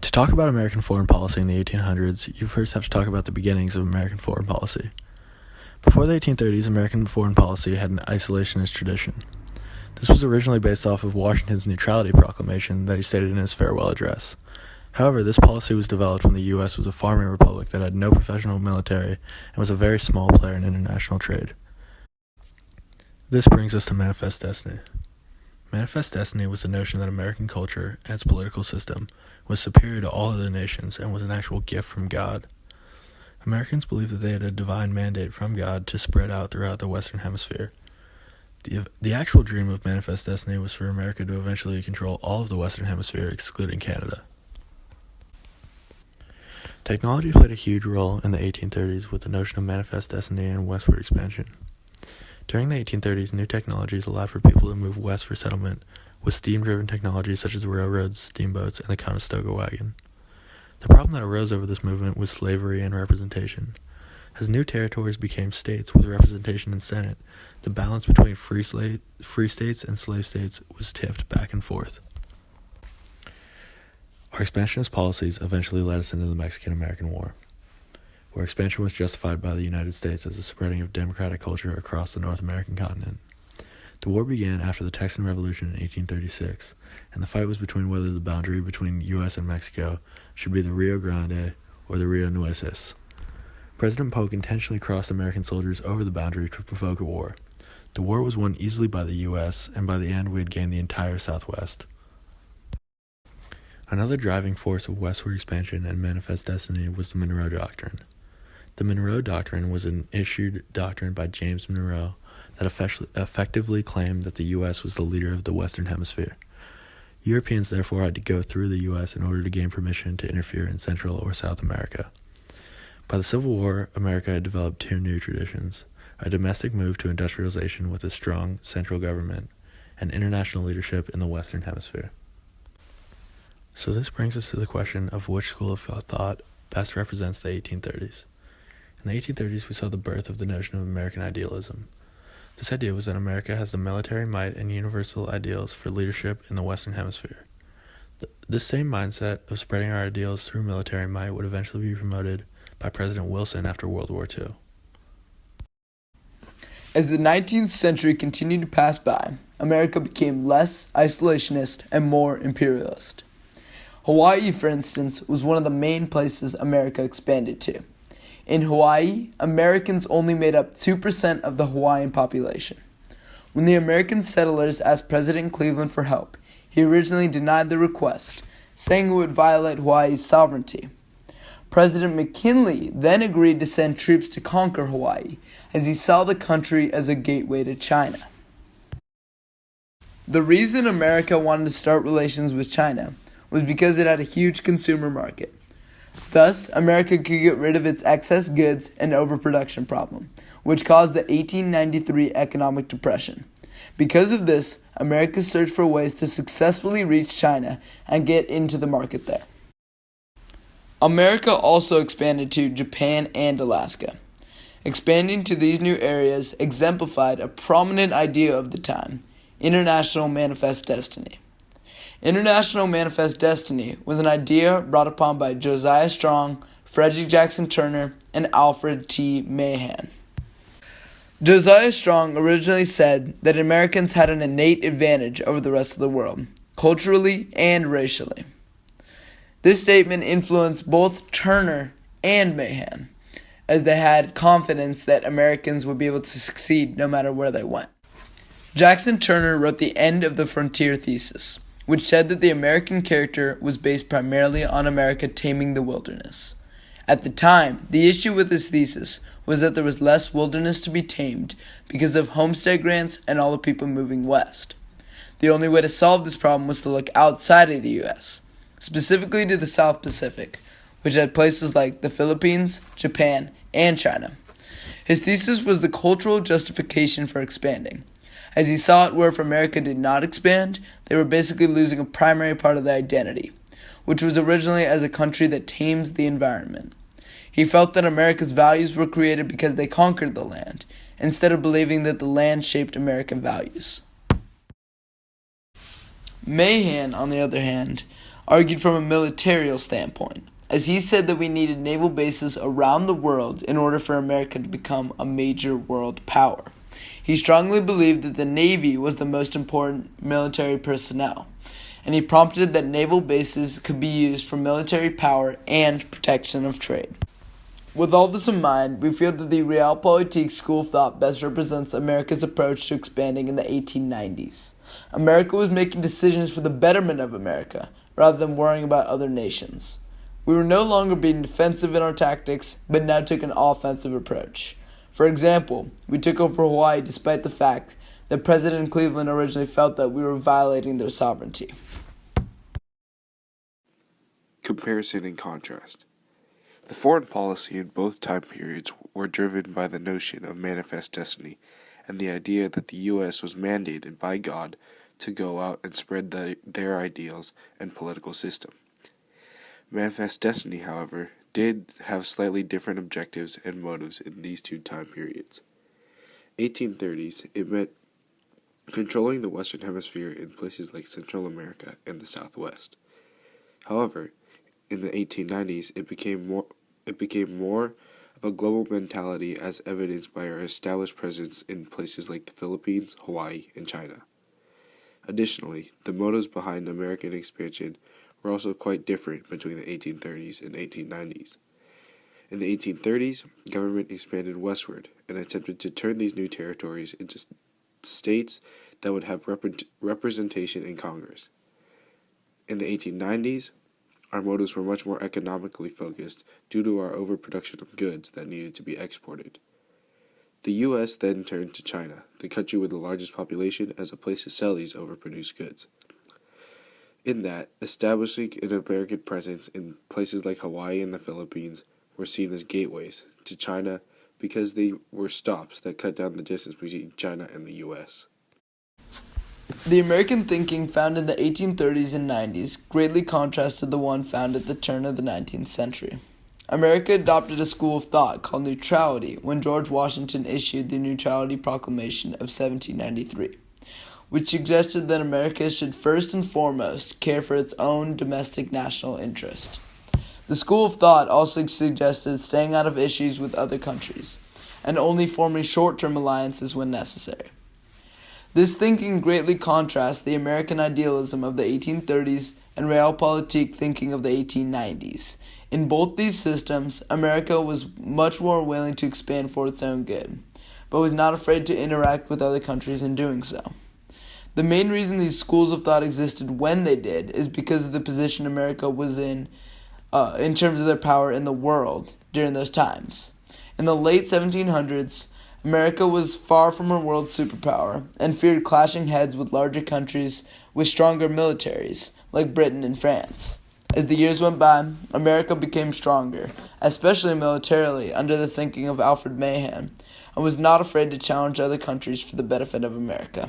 To talk about American foreign policy in the 1800s, you first have to talk about the beginnings of American foreign policy. Before the 1830s, American foreign policy had an isolationist tradition. This was originally based off of Washington's neutrality proclamation that he stated in his farewell address. However, this policy was developed when the U.S. was a farming republic that had no professional military and was a very small player in international trade. This brings us to Manifest Destiny. Manifest Destiny was the notion that American culture and its political system was superior to all other nations and was an actual gift from God. Americans believed that they had a divine mandate from God to spread out throughout the Western Hemisphere. The actual dream of Manifest Destiny was for America to eventually control all of the Western Hemisphere, excluding Canada. Technology played a huge role in the 1830s with the notion of Manifest Destiny and westward expansion. During the 1830s, new technologies allowed for people to move west for settlement with steam-driven technologies such as railroads, steamboats, and the Conestoga wagon. The problem that arose over this movement was slavery and representation. As new territories became states with representation in Senate, the balance between free states and slave states was tipped back and forth. Our expansionist policies eventually led us into the Mexican-American War, where expansion was justified by the United States as a spreading of democratic culture across the North American continent. The war began after the Texan Revolution in 1836, and the fight was between whether the boundary between U.S. and Mexico should be the Rio Grande or the Rio Nueces. President Polk intentionally crossed American soldiers over the boundary to provoke a war. The war was won easily by the U.S., and by the end we had gained the entire Southwest. Another driving force of westward expansion and Manifest Destiny was the Monroe Doctrine. The Monroe Doctrine was an issued doctrine by James Monroe that effectively claimed that the U.S. was the leader of the Western Hemisphere. Europeans therefore had to go through the U.S. in order to gain permission to interfere in Central or South America. By the Civil War, America had developed two new traditions: a domestic move to industrialization with a strong central government, and international leadership in the Western Hemisphere. So this brings us to the question of which school of thought best represents the 1830s. In the 1830s, we saw the birth of the notion of American idealism. This idea was that America has the military might and universal ideals for leadership in the Western Hemisphere. This same mindset of spreading our ideals through military might would eventually be promoted by President Wilson after World War II. As the 19th century continued to pass by, America became less isolationist and more imperialist. Hawaii, for instance, was one of the main places America expanded to. In Hawaii, Americans only made up 2% of the Hawaiian population. When the American settlers asked President Cleveland for help, he originally denied the request, saying it would violate Hawaii's sovereignty. President McKinley then agreed to send troops to conquer Hawaii, as he saw the country as a gateway to China. The reason America wanted to start relations with China was because it had a huge consumer market. Thus, America could get rid of its excess goods and overproduction problem, which caused the 1893 economic depression. Because of this, America searched for ways to successfully reach China and get into the market there. America also expanded to Japan and Alaska. Expanding to these new areas exemplified a prominent idea of the time: International Manifest Destiny. International Manifest Destiny was an idea brought upon by Josiah Strong, Frederick Jackson Turner, and Alfred T. Mahan. Josiah Strong originally said that Americans had an innate advantage over the rest of the world, culturally and racially. This statement influenced both Turner and Mahan, as they had confidence that Americans would be able to succeed no matter where they went. Jackson Turner wrote the End of the Frontier thesis, which said that the American character was based primarily on America taming the wilderness. At the time, the issue with this thesis was that there was less wilderness to be tamed because of homestead grants and all the people moving west. The only way to solve this problem was to look outside of the U.S., specifically to the South Pacific, which had places like the Philippines, Japan, and China. His thesis was the cultural justification for expanding, as he saw it where if America did not expand, they were basically losing a primary part of their identity, which was originally as a country that tames the environment. He felt that America's values were created because they conquered the land, instead of believing that the land shaped American values. Mahan, on the other hand, argued from a military standpoint, as he said that we needed naval bases around the world in order for America to become a major world power. He strongly believed that the Navy was the most important military personnel, and he prompted that naval bases could be used for military power and protection of trade. With all this in mind, we feel that the Realpolitik school of thought best represents America's approach to expanding in the 1890s. America was making decisions for the betterment of America, rather than worrying about other nations. We were no longer being defensive in our tactics, but now took an offensive approach. For example, we took over Hawaii despite the fact that President Cleveland originally felt that we were violating their sovereignty. Comparison and contrast. The foreign policy in both time periods were driven by the notion of manifest destiny and the idea that the U.S. was mandated by God to go out and spread their ideals and political system. Manifest destiny, however, did have slightly different objectives and motives in these two time periods. 1830s, it meant controlling the Western Hemisphere in places like Central America and the Southwest. However, in the 1890s, it became more of a global mentality as evidenced by our established presence in places like the Philippines, Hawaii, and China. Additionally, the motives behind American expansion were also quite different between the 1830s and 1890s. In the 1830s, government expanded westward and attempted to turn these new territories into states that would have representation in Congress. In the 1890s, our motives were much more economically focused due to our overproduction of goods that needed to be exported. The U.S. then turned to China, the country with the largest population, as a place to sell these overproduced goods. In that, establishing an American presence in places like Hawaii and the Philippines were seen as gateways to China because they were stops that cut down the distance between China and the U.S. The American thinking found in the 1830s and 90s greatly contrasted the one found at the turn of the 19th century. America adopted a school of thought called neutrality when George Washington issued the Neutrality Proclamation of 1793. Which suggested that America should first and foremost care for its own domestic national interest. The school of thought also suggested staying out of issues with other countries, and only forming short-term alliances when necessary. This thinking greatly contrasts the American idealism of the 1830s and Realpolitik thinking of the 1890s. In both these systems, America was much more willing to expand for its own good, but was not afraid to interact with other countries in doing so. The main reason these schools of thought existed when they did is because of the position America was in terms of their power in the world during those times. In the late 1700s, America was far from a world superpower and feared clashing heads with larger countries with stronger militaries, like Britain and France. As the years went by, America became stronger, especially militarily, under the thinking of Alfred Mahan, and was not afraid to challenge other countries for the benefit of America.